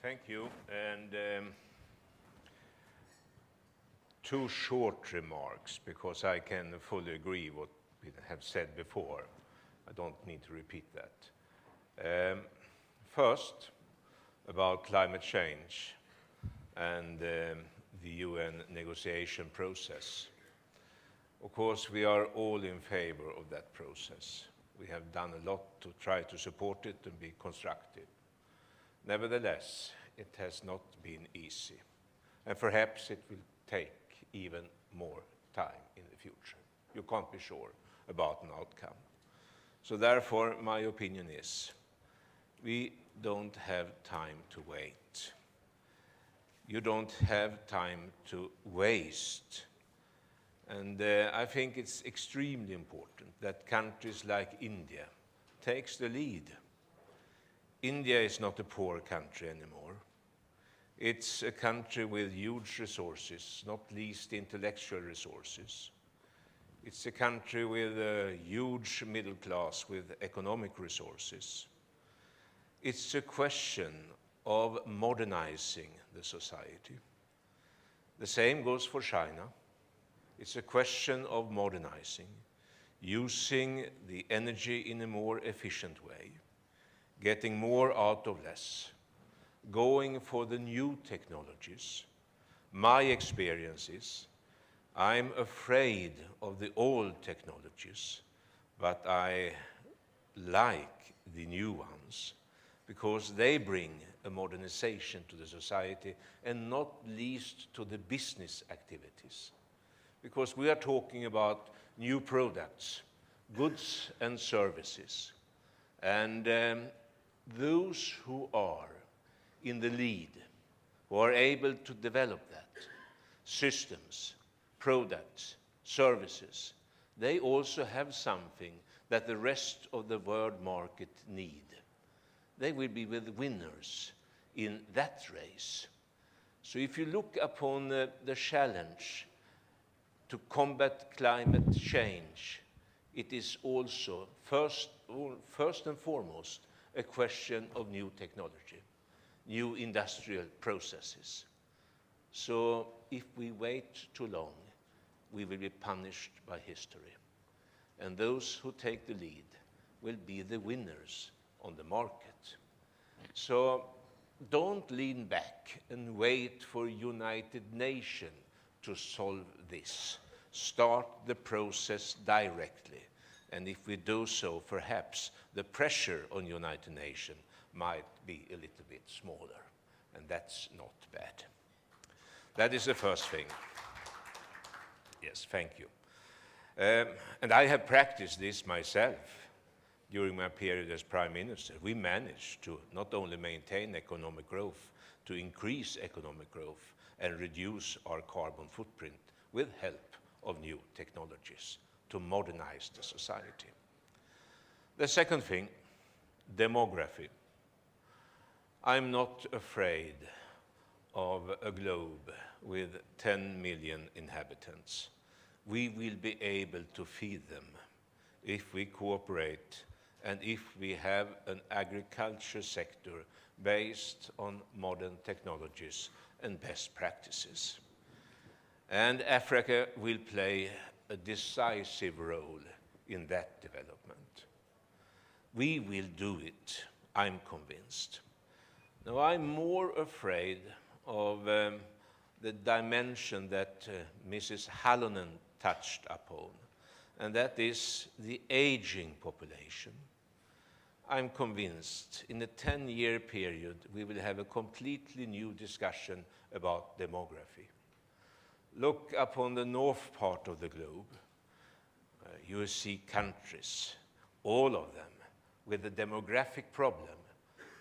Thank you. And two short remarks, because I can fully agree what we have said before. I don't need to repeat that. First, about climate change and the UN negotiation process. Of course, we are all in favor of that process. We have done a lot to try to support it and be constructive. Nevertheless, it has not been easy, and perhaps it will take even more time in the future. You can't be sure about an outcome. So therefore, my opinion is, we don't have time to wait. You don't have time to waste. And I think it's extremely important that countries like India takes the lead. India is not a poor country anymore. It's a country with huge resources, not least intellectual resources. It's a country with a huge middle class with economic resources. It's a question of modernizing the society. The same goes for China. It's a question of modernizing, using the energy in a more efficient way, getting more out of less, going for the new technologies. My experience is, I'm afraid of the old technologies, but I like the new ones because they bring a modernization to the society and not least to the business activities. Because we are talking about new products, goods and services. And those who are in the lead, who are able to develop that, systems, products, services, they also have something that the rest of the world market need. They will be the winners in that race. So if you look upon the challenge to combat climate change, it is also first and foremost a question of new technology, new industrial processes. So if we wait too long, we will be punished by history. And those who take the lead will be the winners on the market. So don't lean back and wait for United Nations to solve this. Start the process directly. And if we do so, perhaps the pressure on United Nations might be a little bit smaller. And that's not bad. That is the first thing. Yes, thank you. And I have practiced this myself during my period as Prime Minister. We managed to not only maintain economic growth, to increase economic growth and reduce our carbon footprint with help of new technologies to modernize the society. The second thing, demography. I'm not afraid of a globe with 10 million inhabitants. We will be able to feed them if we cooperate and if we have an agriculture sector based on modern technologies and best practices. And Africa will play a decisive role in that development. We will do it, I'm convinced. Now, I'm more afraid of the dimension that Mrs. Halonen touched upon, and that is the aging population. I'm convinced in a 10-year period we will have a completely new discussion about demography. Look upon the north part of the globe. You will see countries, all of them, with a demographic problem,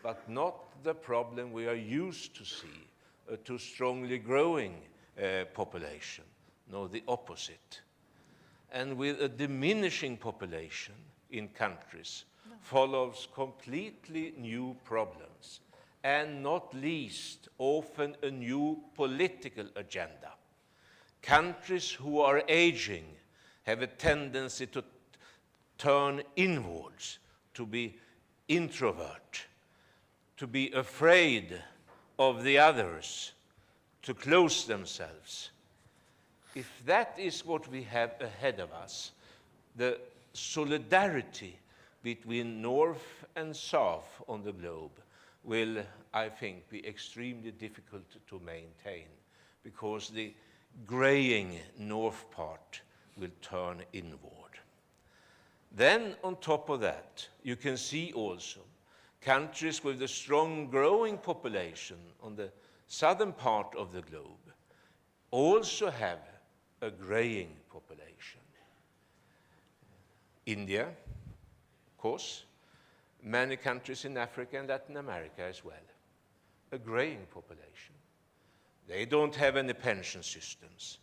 but not the problem we are used to see, a too strongly growing population. No, the opposite. And with a diminishing population in countries follows completely new problems, and not least, often a new political agenda. Countries who are aging have a tendency to turn inwards, to be introvert, to be afraid of the others to close themselves. If that is what we have ahead of us, the solidarity between North and South on the globe will, I think, be extremely difficult to maintain, because the graying North part will turn inward. Then, on top of that, you can see also countries with a strong growing population on the southern part of the globe also have a graying population. India, of course, many countries in Africa and Latin America as well, a graying population. They don't have any pension systems.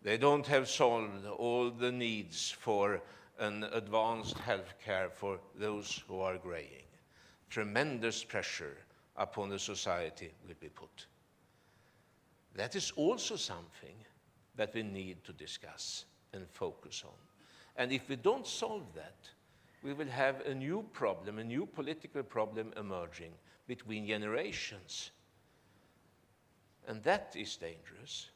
They don't have solved all the needs for an advanced health care for those who are graying. Tremendous pressure upon the society will be put. That is also something that we need to discuss and focus on. And if we don't solve that, we will have a new problem, a new political problem emerging between generations. And that is dangerous.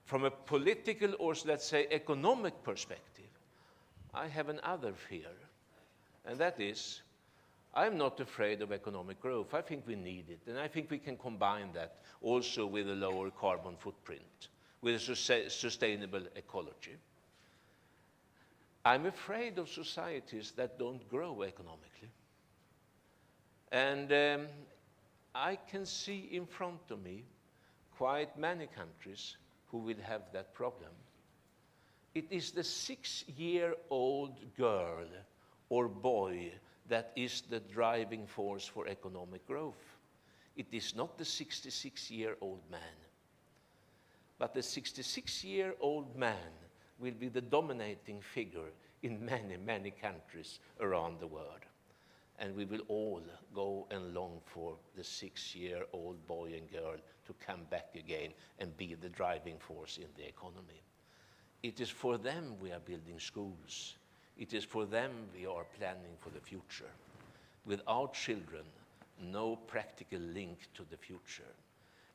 From a political or, let's say, economic perspective, I have another fear, and that is, I'm not afraid of economic growth. I think we need it, and I think we can combine that also with a lower carbon footprint, with a sustainable ecology. I'm afraid of societies that don't grow economically. And I can see in front of me quite many countries who will have that problem. It is the 6-year-old girl or boy that is the driving force for economic growth. It is not the 66-year-old man. But the 66-year-old man will be the dominating figure in many, many countries around the world. And we will all go and long for the 6-year-old boy and girl to come back again and be the driving force in the economy. It is for them we are building schools. It is for them we are planning for the future. Without children, no practical link to the future.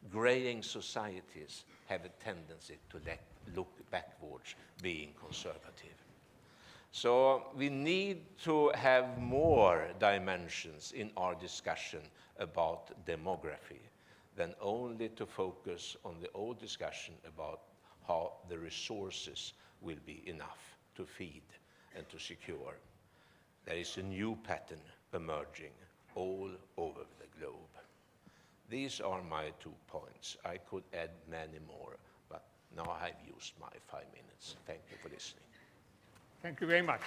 Graying societies have a tendency to look backwards, being conservative. So we need to have more dimensions in our discussion about demography than only to focus on the old discussion about how the resources will be enough to feed and to secure. There is a new pattern emerging all over the globe. These are my 2 points. I could add many more, but now I've used my 5 minutes. Thank you for listening. Thank you very much.